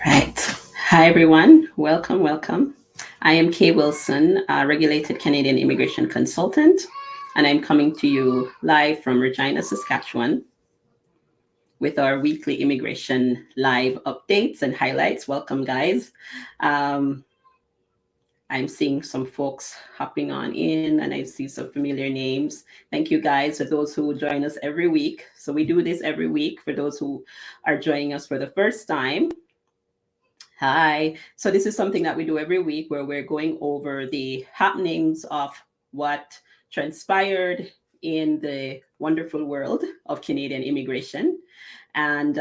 Right. Hi, everyone. Welcome, welcome. I am Kay Wilson, a regulated Canadian immigration consultant, and I'm coming to you live from Regina, Saskatchewan, with our weekly immigration live updates and highlights. Welcome, guys. Um, I'm seeing some folks hopping on in, and I see some familiar names. Thank you, guys, for those who join us every week. So, we do this every week for those who are joining us for the first time. Hi. So this is something that we do every week where we're going over the happenings of what transpired in the wonderful world of Canadian immigration. And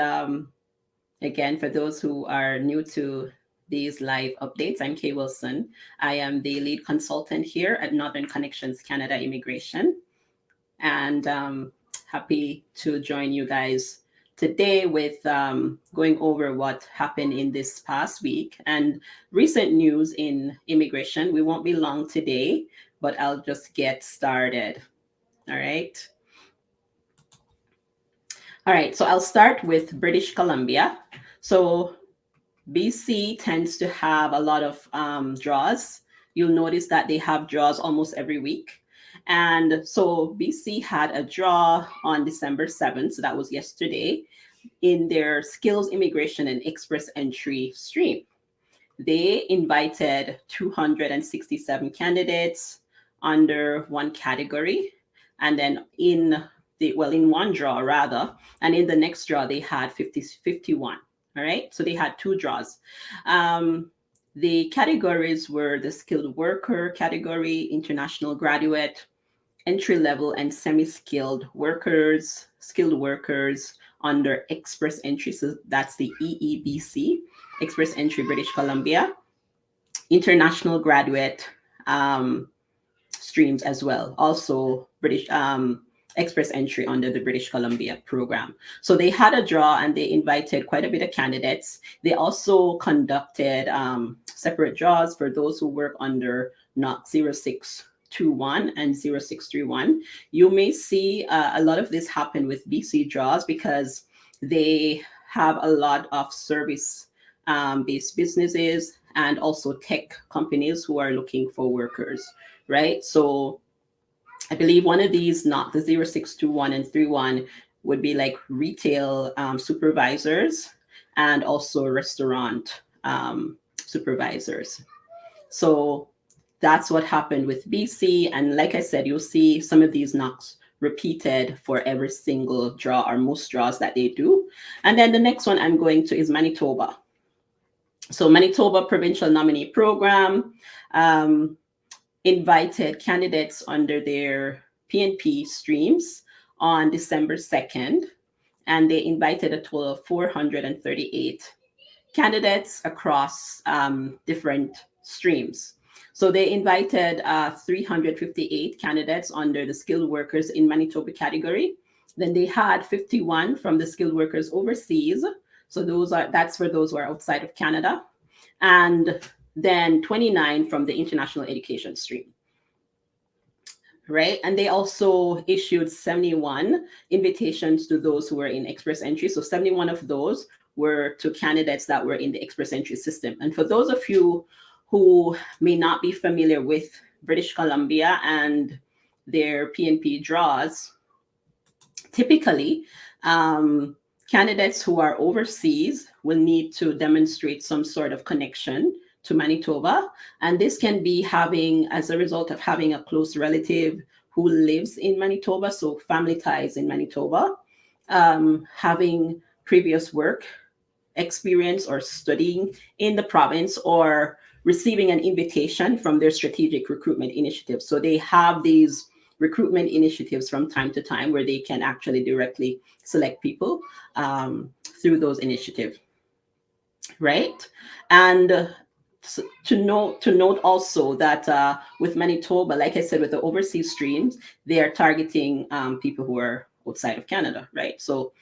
again, for those who are new to these live updates, I'm Kay Wilson. I am the lead consultant here at Northern Connections Canada Immigration. And happy to join you guys today with going over what happened in this past week and recent news in immigration. We won't be long today, but I'll just get started. All right. All right. So I'll start with British Columbia. So BC tends to have a lot of draws. You'll notice that they have draws almost every week. And so BC had a draw on December 7th, so that was yesterday, in their skills immigration and express entry stream. They invited 267 candidates under one category. And then in one draw rather, and in the next draw, they had 51. All right. So they had two draws. The categories were the skilled worker category, international graduate, entry level and semi-skilled workers, skilled workers under express entry. So that's the EEBC, express entry British Columbia, international graduate streams as well. Also British express entry under the British Columbia program. So they had a draw and they invited quite a bit of candidates. They also conducted separate draws for those who work under NOC 0621 and 0631. You may see a lot of this happen with BC draws because they have a lot of service based businesses and also tech companies who are looking for workers, right? So I believe one of these, not the 0621 and 31, would be like retail supervisors and also restaurant supervisors. So that's what happened with BC. And like I said, you'll see some of these knocks repeated for every single draw or most draws that they do. And then the next one I'm going to is Manitoba. So Manitoba Provincial Nominee Program invited candidates under their PNP streams on December 2nd, and they invited a total of 438 candidates across different streams. So they invited 358 candidates under the skilled workers in Manitoba category. Then they had 51 from the skilled workers overseas. So that's for those who are outside of Canada. And then 29 from the international education stream. Right. And they also issued 71 invitations to those who were in express entry. So 71 of those were to candidates that were in the express entry system. And for those of you who may not be familiar with British Columbia and their PNP draws, typically candidates who are overseas will need to demonstrate some sort of connection to Manitoba. And this can be as a result of having a close relative who lives in Manitoba, so family ties in Manitoba, having previous work experience or studying in the province, or receiving an invitation from their strategic recruitment initiative. So they have these recruitment initiatives from time to time where they can actually directly select people through those initiatives, right? And to note also that with Manitoba, like I said, with the overseas streams, they are targeting people who are outside of Canada, right? So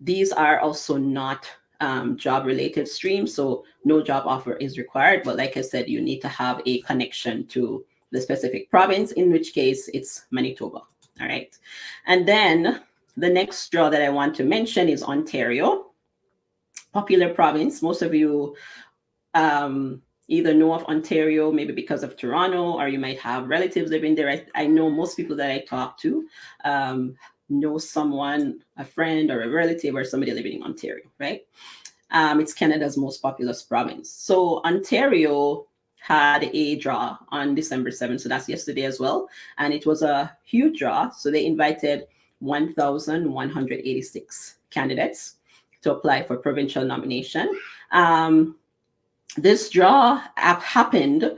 these are also not job-related streams, so no job offer is required. But like I said, you need to have a connection to the specific province, in which case it's Manitoba, all right? And then the next draw that I want to mention is Ontario. popular province. Most of you either know of Ontario, maybe because of Toronto, or you might have relatives living there. I know most people that I talk to know someone, a friend or a relative or somebody living in Ontario, right? It's Canada's most populous province. So Ontario had a draw on December 7th, so that's yesterday as well. And it was a huge draw. So they invited 1,186 candidates to apply for provincial nomination. This draw happened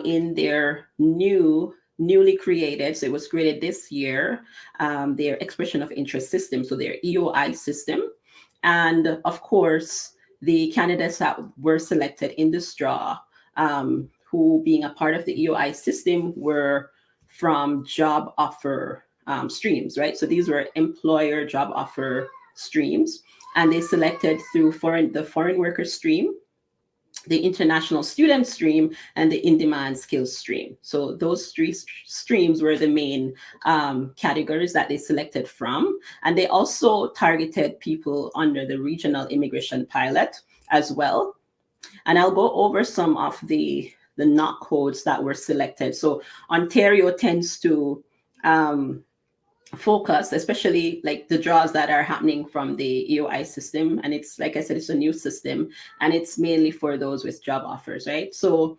in their newly created, so it was created this year, their expression of interest system, so their EOI system. And of course, the candidates that were selected in this draw, who being a part of the EOI system, were from job offer streams, right? So these were employer job offer streams, and they selected through the foreign worker stream, the international student stream, and the in-demand skills stream. So those three streams were the main categories that they selected from. And they also targeted people under the regional immigration pilot as well. And I'll go over some of the NOC codes that were selected. So Ontario tends to focus, especially like the draws that are happening from the EOI system. And it's, like I said, it's a new system, and it's mainly for those with job offers, right? So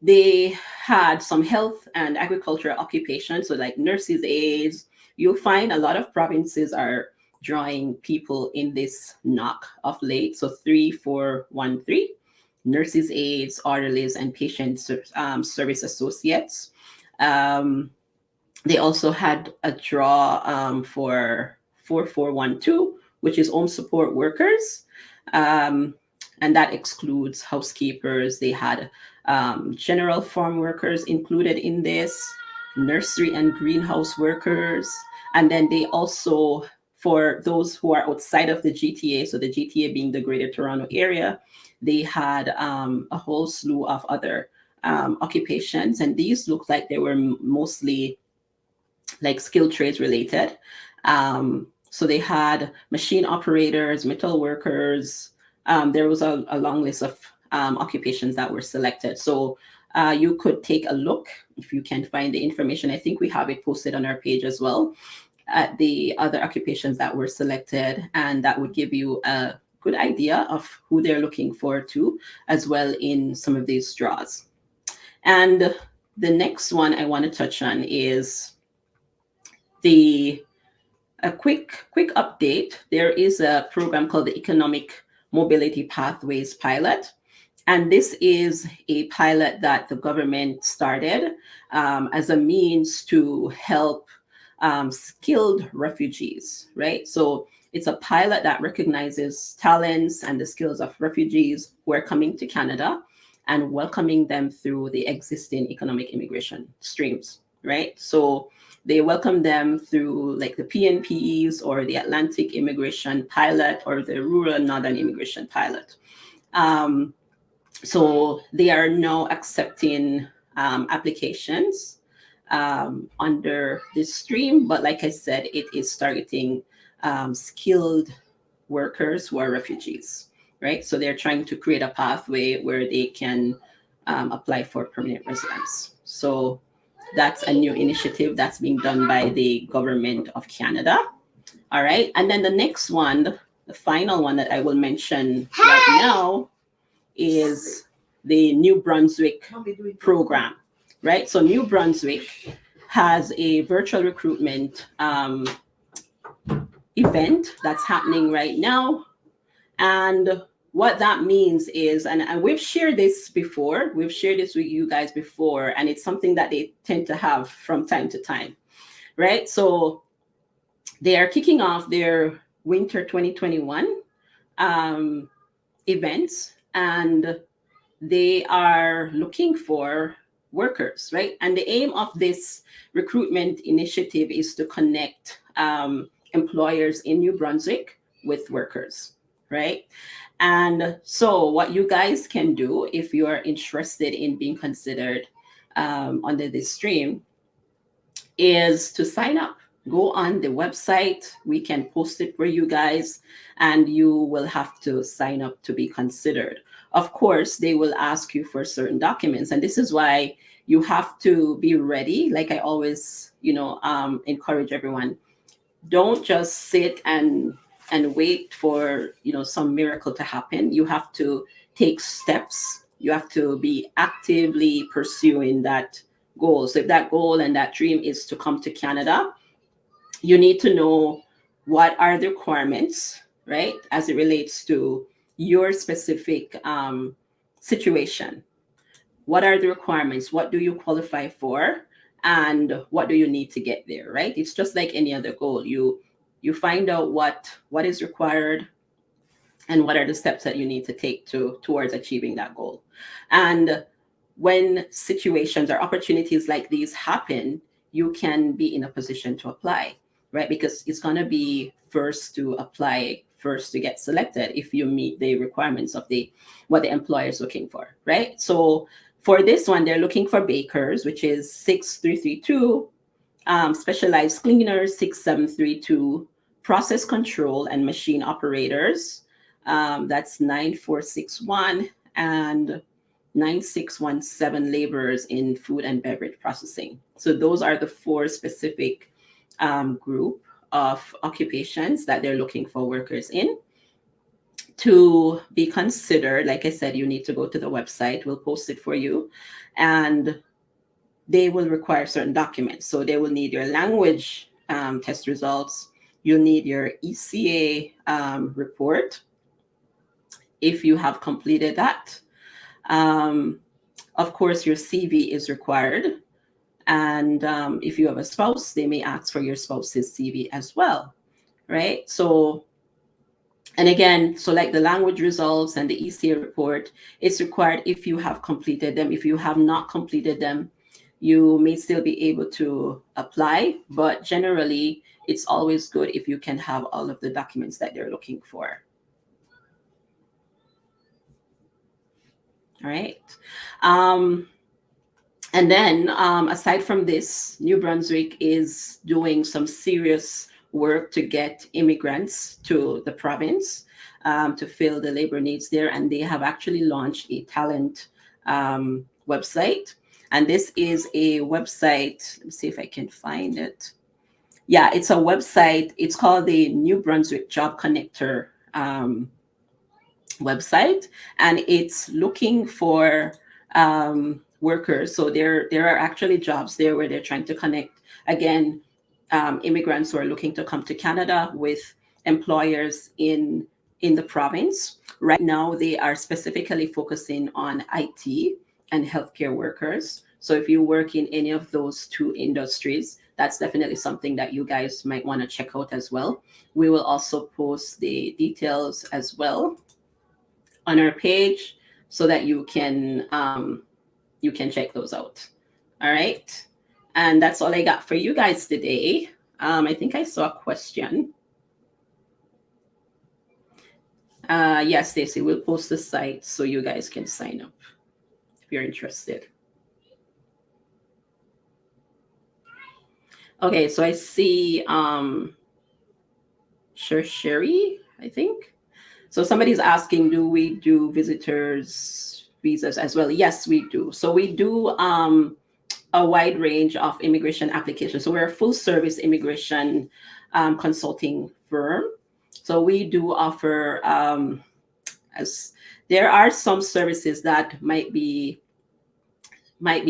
they had some health and agricultural occupations, so like nurses, aides. You'll find a lot of provinces are drawing people in this NOC of late. So 3-4-1-3, nurses, aides, orderlies, and patient service associates. They also had a draw for 4-4-1-2, which is home support workers. And that excludes housekeepers. They had general farm workers included in this, nursery and greenhouse workers. And then they also, for those who are outside of the GTA, so the GTA being the Greater Toronto Area, they had a whole slew of other occupations. And these looked like they were mostly like skilled trades related. So they had machine operators, metal workers. There was a long list of occupations that were selected. So you could take a look if you can find the information. I think we have it posted on our page as well, at the other occupations that were selected, and that would give you a good idea of who they're looking for too, as well in some of these draws. And the next one I want to touch on is a quick update. There is a program called the Economic Mobility Pathways Pilot. And this is a pilot that the government started as a means to help skilled refugees, right? So it's a pilot that recognizes talents and the skills of refugees who are coming to Canada and welcoming them through the existing economic immigration streams, right? So they welcome them through like the PNPs or the Atlantic Immigration Pilot or the Rural Northern Immigration Pilot. So they are now accepting applications under this stream. But like I said, it is targeting skilled workers who are refugees, right? So they're trying to create a pathway where they can apply for permanent residence. So that's a new initiative that's being done by the government of Canada. All right. And then the next one, the final one that I will mention right now, is the New Brunswick program, right? So New Brunswick has a virtual recruitment event that's happening right now. And what that means is, and we've shared this before, we've shared this with you guys before, and it's something that they tend to have from time to time, right? So they are kicking off their winter 2021 events, and they are looking for workers, right? And the aim of this recruitment initiative is to connect employers in New Brunswick with workers, right? And so what you guys can do if you are interested in being considered under this stream is to sign up, go on the website. We can post it for you guys, and you will have to sign up to be considered. Of course, they will ask you for certain documents, and this is why you have to be ready. Like I always, encourage everyone, don't just sit and wait for some miracle to happen. You have to take steps. You have to be actively pursuing that goal. So if that goal and that dream is to come to Canada, you need to know what are the requirements, right, as it relates to your specific situation. What are the requirements? What do you qualify for? And what do you need to get there, right? It's just like any other goal. You find out what is required and what are the steps that you need to take towards achieving that goal. And when situations or opportunities like these happen, you can be in a position to apply, right? Because it's going to be first to apply, first to get selected if you meet the requirements of what the employer is looking for, right? So for this one, they're looking for bakers, which is 6332, specialized cleaners, 6732, process control and machine operators, that's 9461, and 9617 laborers in food and beverage processing. So those are the four specific group of occupations that they're looking for workers in. To be considered, like I said, you need to go to the website. We'll post it for you. And they will require certain documents. So they will need your language test results. You'll need your ECA report if you have completed that. Of course, your CV is required. And if you have a spouse, they may ask for your spouse's CV as well, right? So, and again, so like the language results and the ECA report, it's required if you have completed them. If you have not completed them, you may still be able to apply, but generally, it's always good if you can have all of the documents that they're looking for. All right. And then aside from this, New Brunswick is doing some serious work to get immigrants to the province to fill the labor needs there. And they have actually launched a talent website. And this is a website. Let me see if I can find it. Yeah, it's a website. It's called the New Brunswick Job Connector website. And it's looking for workers. So there are actually jobs there where they're trying to connect, again, immigrants who are looking to come to Canada with employers in the province. Right now, they are specifically focusing on IT and healthcare workers. So if you work in any of those two industries, that's definitely something that you guys might want to check out as well. We will also post the details as well on our page so that you can check those out. All right. And that's all I got for you guys today. I think I saw a question. Yes, Stacy, we'll post the site so you guys can sign up if you're interested. Okay, so I see Sherry, I think. So somebody's asking, do we do visitors visas as well? Yes, we do. So we do a wide range of immigration applications. So we're a full service immigration consulting firm. So we do offer, as there are some services that might be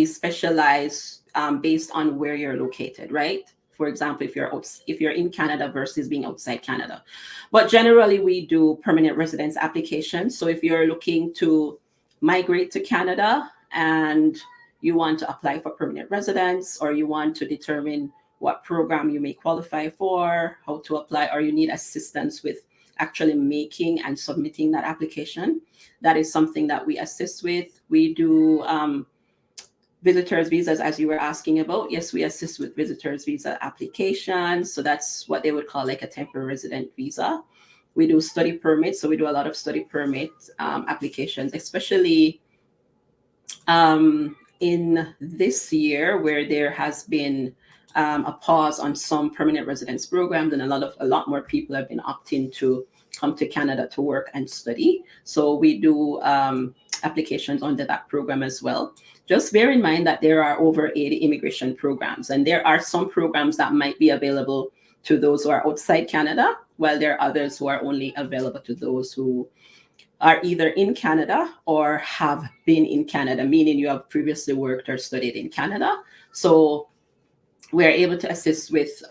specialized based on where you're located, right? For example, if you're in Canada versus being outside Canada. But generally, we do permanent residence applications. So if you're looking to migrate to Canada and you want to apply for permanent residence, or you want to determine what program you may qualify for, how to apply, or you need assistance with actually making and submitting that application, that is something that we assist with. We do visitors visas, as you were asking about. Yes, we assist with visitors visa applications. So that's what they would call like a temporary resident visa. We do study permits. So we do a lot of study permit applications, especially in this year where there has been a pause on some permanent residence programs, and a lot more people have been opting to come to Canada to work and study. So we do applications under that program as well. Just bear in mind that there are over 80 immigration programs, and there are some programs that might be available to those who are outside Canada, while there are others who are only available to those who are either in Canada or have been in Canada, meaning you have previously worked or studied in Canada. So we're able to assist with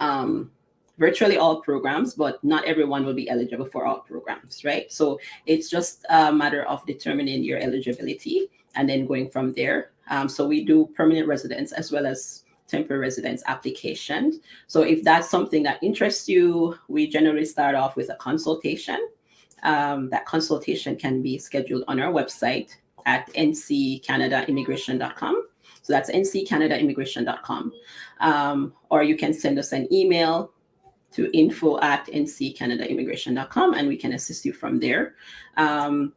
virtually all programs, but not everyone will be eligible for all programs, right? So it's just a matter of determining your eligibility and then going from there. So we do permanent residence as well as temporary residence applications. So if that's something that interests you, we generally start off with a consultation. That consultation can be scheduled on our website at nccanaDaimmigration.com. So that's nccanaDaimmigration.com. Or you can send us an email to info@nccanaDaimmigration.com, and we can assist you from there. I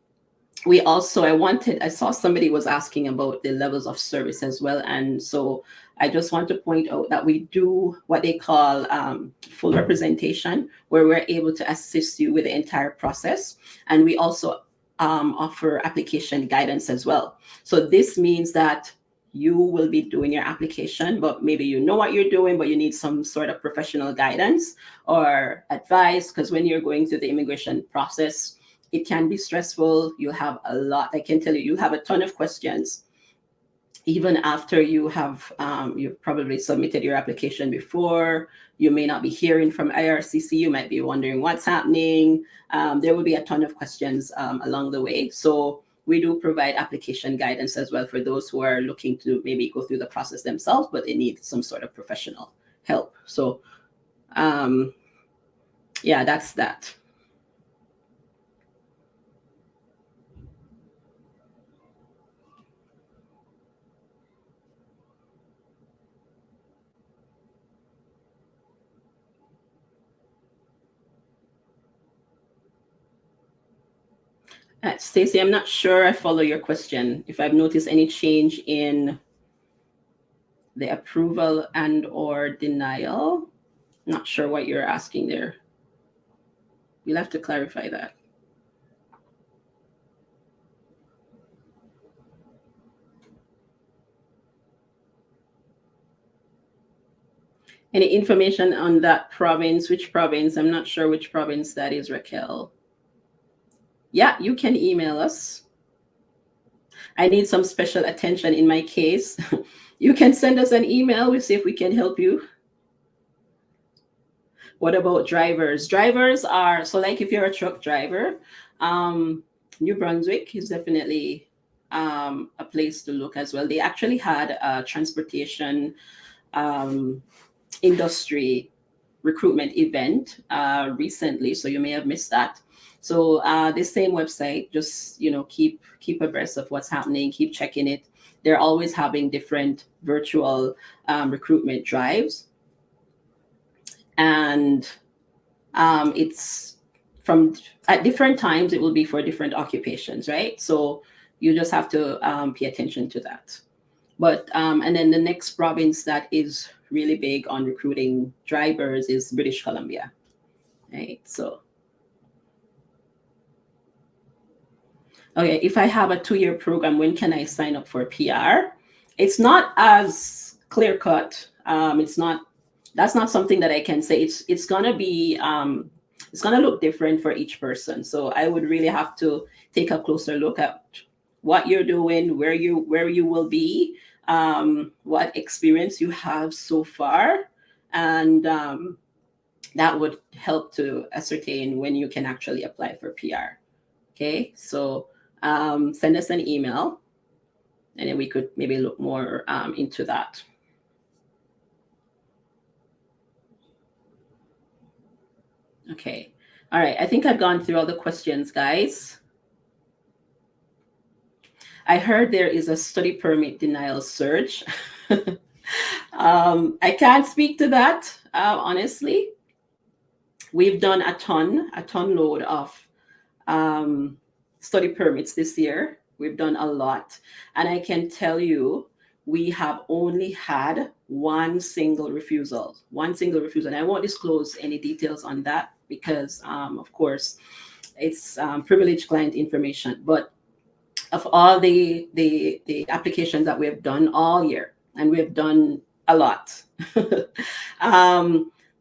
saw somebody was asking about the levels of service as well. And so I just want to point out that we do what they call full representation, where we're able to assist you with the entire process. And we also offer application guidance as well. So this means that you will be doing your application, but maybe you know what you're doing, but you need some sort of professional guidance or advice, because when you're going through the immigration process, it can be stressful. You have a lot. I can tell you, you have a ton of questions. Even after you have, you've probably submitted your application before, you may not be hearing from IRCC. You might be wondering what's happening. There will be a ton of questions along the way. So we do provide application guidance as well for those who are looking to maybe go through the process themselves, but they need some sort of professional help. So yeah, that's that. Stacey, I'm not sure I follow your question. If I've noticed any change in the approval and or denial, not sure what you're asking there. You'll have to clarify that. Any information on that province? Which province? I'm not sure which province that is, Raquel. Yeah, you can email us. I need some special attention in my case. You can send us an email. We'll see if we can help you. What about drivers? Drivers are, so like if you're a truck driver, New Brunswick is definitely a place to look as well. They actually had a transportation industry recruitment event recently, so you may have missed that. So the same website, just keep abreast of what's happening, keep checking it. They're always having different virtual recruitment drives, and it's from at different times. It will be for different occupations, right? So you just have to pay attention to that. But and then the next province that is really big on recruiting drivers is British Columbia, right? So okay, if I have a 2-year program, when can I sign up for PR? It's not as clear cut. That's not something that I can say. It's gonna be it's gonna look different for each person. So I would really have to take a closer look at what you're doing, where you will be, what experience you have so far, and that would help to ascertain when you can actually apply for PR. Okay, so send us an email, and then we could maybe look more into that. Okay, all right. I think I've gone through all the questions, guys. I heard there is a study permit denial surge. I can't speak to that, honestly. We've done a ton load of study permits this year. We've done a lot. And I can tell you, we have only had one single refusal. And I won't disclose any details on that because, of course, it's privileged client information. But of all the applications that we have done all year, and we have done a lot.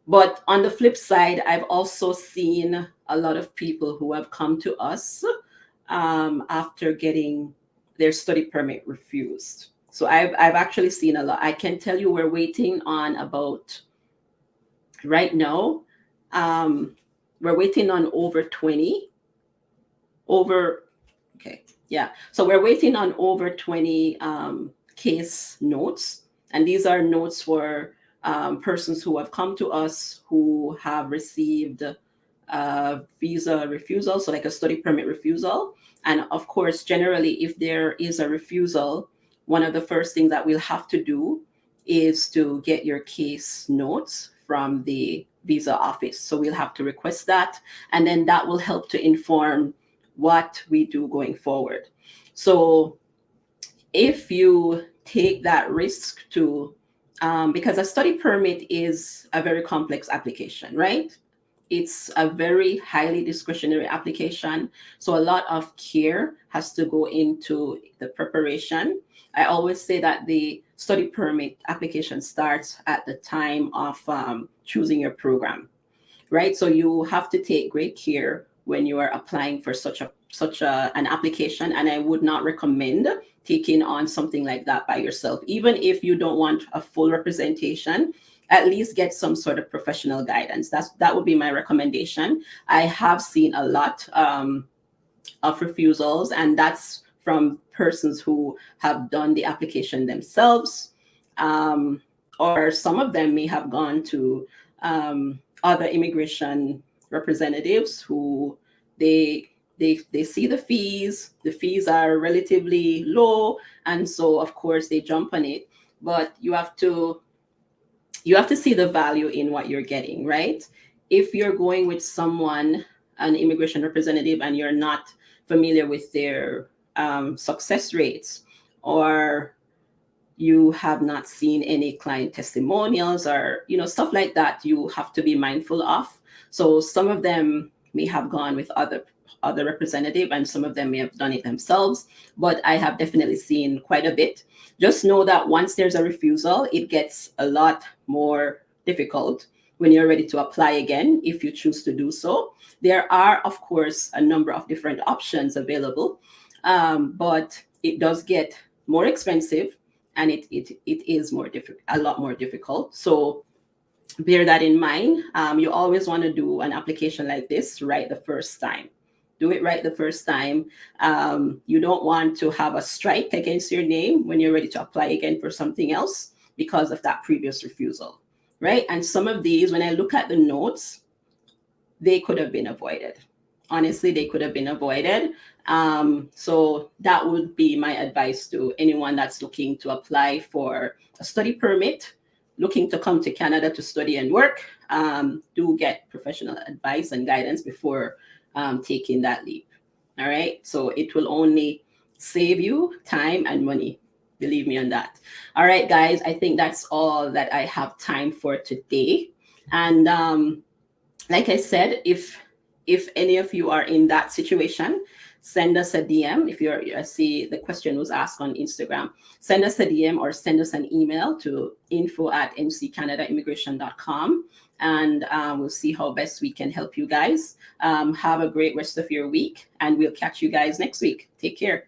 But on the flip side, I've also seen a lot of people who have come to us after getting their study permit refused. So I've actually seen a lot. I can tell you we're waiting on about, right now, we're waiting on over 20, okay, yeah. So we're waiting on over 20 case notes. And these are notes for persons who have come to us who have received visa refusal, so like a study permit refusal. And of course, generally, if there is a refusal, one of the first things that we'll have to do is to get your case notes from the visa office. So we'll have to request that, and then that will help to inform what we do going forward. So if you take that risk to, because a study permit is a very complex application, right? It's a very highly discretionary application. So a lot of care has to go into the preparation. I always say that the study permit application starts at the time of choosing your program, right? So you have to take great care when you are applying for such an application. And I would not recommend taking on something like that by yourself. Even if you don't want a full representation, at least get some sort of professional guidance. That would be my recommendation. I have seen a lot of refusals, and that's from persons who have done the application themselves, or some of them may have gone to other immigration representatives who they see the fees. The fees are relatively low, and so of course they jump on it. But you have to see the value in what you're getting, right? If you're going with someone, an immigration representative, and you're not familiar with their success rates, or you have not seen any client testimonials, or stuff like that, you have to be mindful of. So some of them may have gone with other representative, and some of them may have done it themselves, but I have definitely seen quite a bit. Just know that once there's a refusal, it gets a lot more difficult when you're ready to apply again, if you choose to do so. There are, of course, a number of different options available, but it does get more expensive, and it is a lot more difficult. So bear that in mind. You always want to do an application like this right the first time. Do it right the first time. You don't want to have a strike against your name when you're ready to apply again for something else because of that previous refusal, right? And some of these, when I look at the notes, they could have been avoided. Honestly, they could have been avoided. So that would be my advice to anyone that's looking to apply for a study permit, looking to come to Canada to study and work. Do get professional advice and guidance before taking that leap. All right. So it will only save you time and money. Believe me on that. All right, guys. I think that's all that I have time for today. And like I said, if any of you are in that situation, send us a DM. If I see the question was asked on Instagram, send us a DM or send us an email to info@nccanadaimmigration.com, and we'll see how best we can help you guys. Have a great rest of your week, and we'll catch you guys next week. Take care.